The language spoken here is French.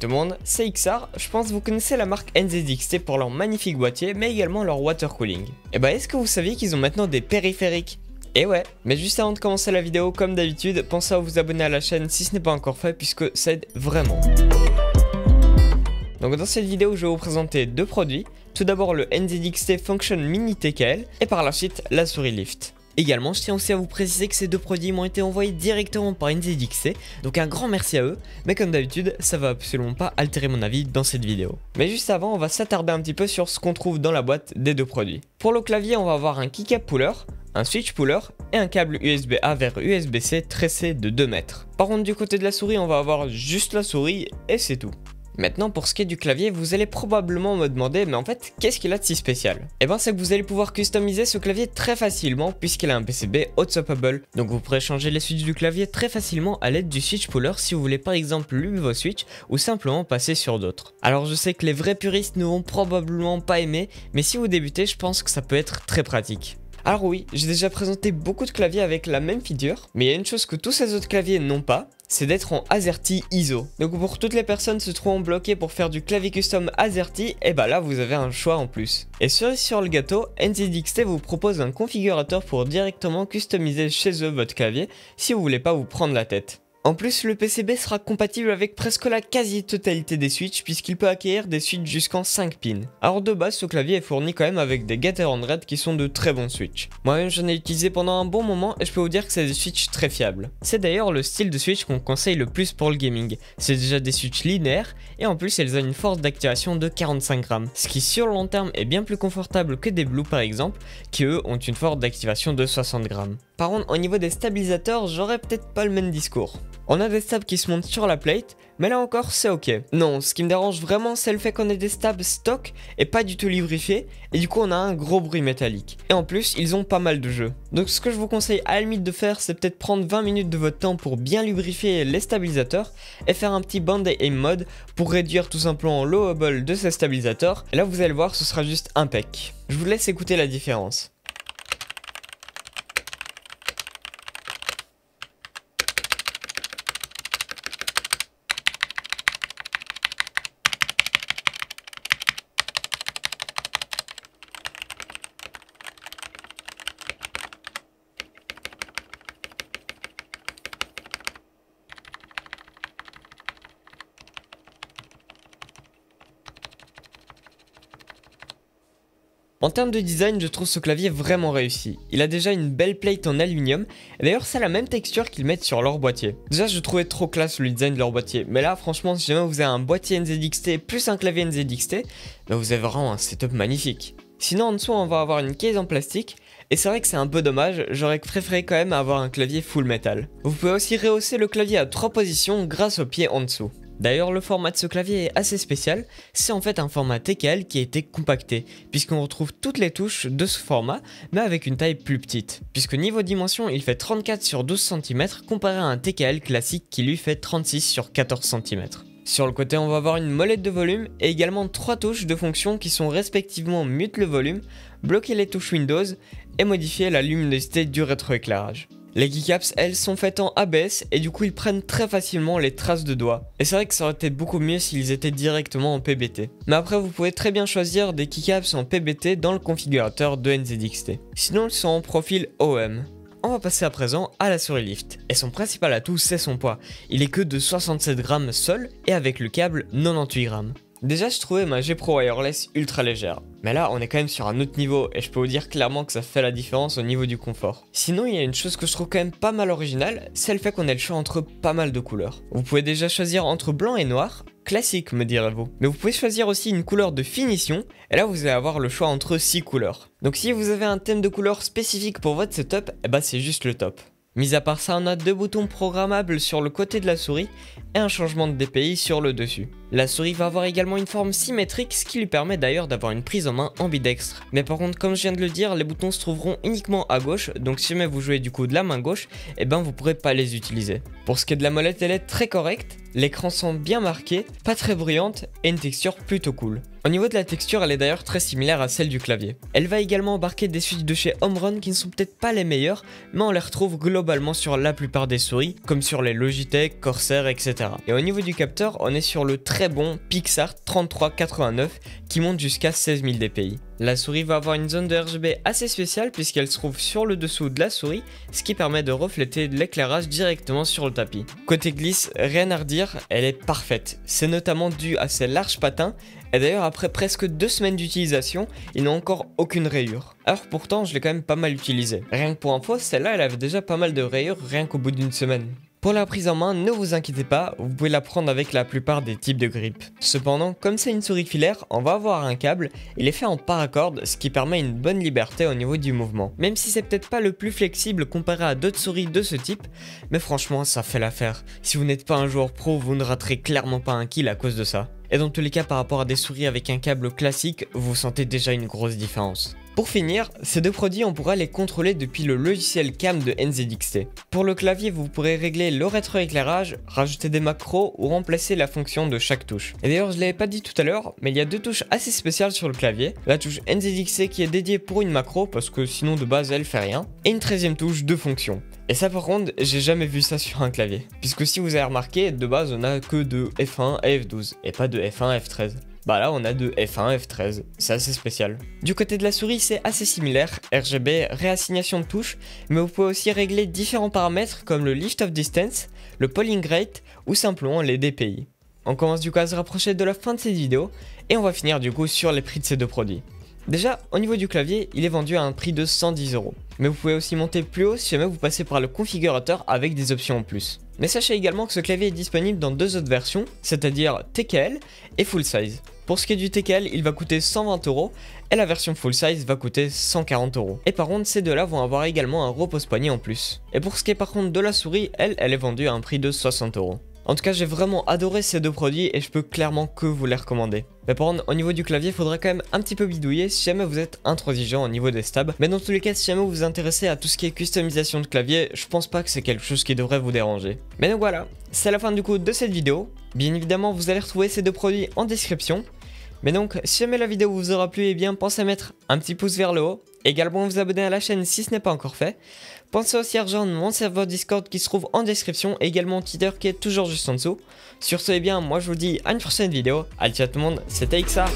tout le monde, c'est XR, je pense que vous connaissez la marque NZXT pour leur magnifique boîtier mais également leur water cooling. Et bah est-ce que vous saviez qu'ils ont maintenant des périphériques? Et ouais, mais juste avant de commencer la vidéo, comme d'habitude, pensez à vous abonner à la chaîne si ce n'est pas encore fait puisque ça aide vraiment. Donc dans cette vidéo, je vais vous présenter deux produits. Tout d'abord le NZXT Function Mini TKL et par la suite la souris Lift. Également, je tiens aussi à vous préciser que ces deux produits m'ont été envoyés directement par NZXT, donc un grand merci à eux, mais comme d'habitude, ça va absolument pas altérer mon avis dans cette vidéo. Mais juste avant, on va s'attarder un petit peu sur ce qu'on trouve dans la boîte des deux produits. Pour le clavier, on va avoir un keycap puller, un switch puller et un câble USB-A vers USB-C tressé de 2 mètres. Par contre, du côté de la souris, on va avoir juste la souris et c'est tout. Maintenant pour ce qui est du clavier, vous allez probablement me demander mais en fait qu'est-ce qu'il a de si spécial? Et ben c'est que vous allez pouvoir customiser ce clavier très facilement puisqu'il a un PCB hot swappable. Donc vous pourrez changer les switches du clavier très facilement à l'aide du switch puller si vous voulez par exemple lumer vos switches ou simplement passer sur d'autres. Alors je sais que les vrais puristes ne vont probablement pas aimer, mais si vous débutez je pense que ça peut être très pratique. Alors oui, j'ai déjà présenté beaucoup de claviers avec la même feature, mais il y a une chose que tous ces autres claviers n'ont pas, c'est d'être en AZERTY ISO. Donc pour toutes les personnes se trouvant bloquées pour faire du clavier custom AZERTY, et bah là vous avez un choix en plus. Et cerise sur le gâteau, NZXT vous propose un configurateur pour directement customiser chez eux votre clavier si vous voulez pas vous prendre la tête. En plus, le PCB sera compatible avec presque la quasi-totalité des switches puisqu'il peut accueillir des switches jusqu'en 5 pins. Alors de base, ce clavier est fourni quand même avec des Gator&Red qui sont de très bons switches. Moi-même j'en ai utilisé pendant un bon moment et je peux vous dire que c'est des switches très fiables. C'est d'ailleurs le style de switch qu'on conseille le plus pour le gaming. C'est déjà des switches linéaires et en plus elles ont une force d'activation de 45 grammes. Ce qui sur le long terme est bien plus confortable que des Blue par exemple, qui eux ont une force d'activation de 60 grammes. Par contre, au niveau des stabilisateurs, j'aurais peut-être pas le même discours. On a des stabs qui se montent sur la plate, mais là encore c'est ok. Non, ce qui me dérange vraiment c'est le fait qu'on ait des stabs stock et pas du tout lubrifiés, et du coup on a un gros bruit métallique. Et en plus, ils ont pas mal de jeux. Donc ce que je vous conseille à la limite de faire, c'est peut-être prendre 20 minutes de votre temps pour bien lubrifier les stabilisateurs, et faire un petit band aim mode pour réduire tout simplement le wobble de ces stabilisateurs, et là vous allez voir ce sera juste impec. Je vous laisse écouter la différence. En termes de design, je trouve ce clavier vraiment réussi. Il a déjà une belle plate en aluminium, et d'ailleurs c'est la même texture qu'ils mettent sur leur boîtier. Déjà je trouvais trop classe le design de leur boîtier, mais là franchement si jamais vous avez un boîtier NZXT plus un clavier NZXT, bah vous avez vraiment un setup magnifique. Sinon en dessous on va avoir une case en plastique, et c'est vrai que c'est un peu dommage, j'aurais préféré quand même avoir un clavier full metal. Vous pouvez aussi rehausser le clavier à 3 positions grâce au pied en dessous. D'ailleurs le format de ce clavier est assez spécial, c'est en fait un format TKL qui a été compacté, puisqu'on retrouve toutes les touches de ce format, mais avec une taille plus petite. Puisque niveau dimension il fait 34 sur 12 cm comparé à un TKL classique qui lui fait 36 sur 14 cm. Sur le côté on va avoir une molette de volume et également 3 touches de fonction qui sont respectivement mute le volume, bloquer les touches Windows et modifier la luminosité du rétroéclairage. Les keycaps, elles, sont faites en ABS et du coup ils prennent très facilement les traces de doigts. Et c'est vrai que ça aurait été beaucoup mieux s'ils étaient directement en PBT. Mais après vous pouvez très bien choisir des keycaps en PBT dans le configurateur de NZXT. Sinon ils sont en profil OM. On va passer à présent à la souris Lift. Et son principal atout c'est son poids. Il est que de 67 grammes seul et avec le câble 98 grammes. Déjà je trouvais ma G Pro Wireless ultra légère, mais là on est quand même sur un autre niveau et je peux vous dire clairement que ça fait la différence au niveau du confort. Sinon il y a une chose que je trouve quand même pas mal originale, c'est le fait qu'on ait le choix entre pas mal de couleurs. Vous pouvez déjà choisir entre blanc et noir, classique me direz-vous, mais vous pouvez choisir aussi une couleur de finition et là vous allez avoir le choix entre 6 couleurs. Donc si vous avez un thème de couleur spécifique pour votre setup, et bah c'est juste le top. Mis à part ça, on a 2 boutons programmables sur le côté de la souris et un changement de DPI sur le dessus. La souris va avoir également une forme symétrique, ce qui lui permet d'ailleurs d'avoir une prise en main ambidextre. Mais par contre, comme je viens de le dire, les boutons se trouveront uniquement à gauche, donc si jamais vous jouez du coup de la main gauche, et ben vous pourrez pas les utiliser. Pour ce qui est de la molette, elle est très correcte, L'écran semble bien marqué, pas très bruyante et une texture plutôt cool. Au niveau de la texture, elle est d'ailleurs très similaire à celle du clavier. Elle va également embarquer des switches de chez Omron qui ne sont peut-être pas les meilleurs, mais on les retrouve globalement sur la plupart des souris, comme sur les Logitech, Corsair, etc. Et au niveau du capteur, on est sur le très bon Pixar 3389 qui monte jusqu'à 16 000 dpi. La souris va avoir une zone de RGB assez spéciale puisqu'elle se trouve sur le dessous de la souris, ce qui permet de refléter de l'éclairage directement sur le tapis. Côté glisse, rien à redire, elle est parfaite. C'est notamment dû à ses larges patins, et d'ailleurs après presque 2 semaines d'utilisation, il n'a encore aucune rayure. Alors pourtant je l'ai quand même pas mal utilisé. Rien que pour info, celle-là elle avait déjà pas mal de rayures rien qu'au bout d'une semaine. Pour la prise en main, ne vous inquiétez pas, vous pouvez la prendre avec la plupart des types de grippe. Cependant, comme c'est une souris filaire, on va avoir un câble, il est fait en paracorde, ce qui permet une bonne liberté au niveau du mouvement. Même si c'est peut-être pas le plus flexible comparé à d'autres souris de ce type, mais franchement ça fait l'affaire. Si vous n'êtes pas un joueur pro, vous ne raterez clairement pas un kill à cause de ça. Et dans tous les cas, par rapport à des souris avec un câble classique, vous sentez déjà une grosse différence. Pour finir, ces deux produits on pourra les contrôler depuis le logiciel CAM de NZXT. Pour le clavier, vous pourrez régler le rétroéclairage, rajouter des macros ou remplacer la fonction de chaque touche. Et d'ailleurs je l'avais pas dit tout à l'heure, mais il y a 2 touches assez spéciales sur le clavier. La touche NZXT qui est dédiée pour une macro parce que sinon de base elle fait rien. Et une 13e touche de fonction. Et ça par contre, j'ai jamais vu ça sur un clavier. Puisque si vous avez remarqué, de base on a que de F1 à F12 et pas de F1 à F13. Bah là on a de F1 F13, c'est assez spécial. Du côté de la souris c'est assez similaire, RGB, réassignation de touches, mais vous pouvez aussi régler différents paramètres comme le lift of distance, le polling rate ou simplement les DPI. On commence du coup à se rapprocher de la fin de cette vidéo et on va finir du coup sur les prix de ces deux produits. Déjà, au niveau du clavier, il est vendu à un prix de 110 €. Mais vous pouvez aussi monter plus haut si jamais vous passez par le configurateur avec des options en plus. Mais sachez également que ce clavier est disponible dans 2 autres versions, c'est-à-dire TKL et Full Size. Pour ce qui est du TKL, il va coûter 120 € et la version Full Size va coûter 140 €. Et par contre, ces deux-là vont avoir également un repose-poignet en plus. Et pour ce qui est par contre de la souris, elle est vendue à un prix de 60 €. En tout cas, j'ai vraiment adoré ces deux produits et je peux clairement que vous les recommander. Mais par contre, au niveau du clavier, il faudra quand même un petit peu bidouiller si jamais vous êtes intransigeant au niveau des stabs. Mais dans tous les cas, si jamais vous vous intéressez à tout ce qui est customisation de clavier, je pense pas que c'est quelque chose qui devrait vous déranger. Mais donc voilà, c'est la fin du coup de cette vidéo. Bien évidemment, vous allez retrouver ces deux produits en description. Mais donc, si jamais la vidéo vous aura plu, eh bien pensez à mettre un petit pouce vers le haut. Également vous abonner à la chaîne si ce n'est pas encore fait. Pensez aussi à rejoindre mon serveur Discord qui se trouve en description et également Twitter qui est toujours juste en dessous. Sur ce, eh bien, moi je vous dis à une prochaine vidéo. Allez, ciao tout le monde, c'était XR.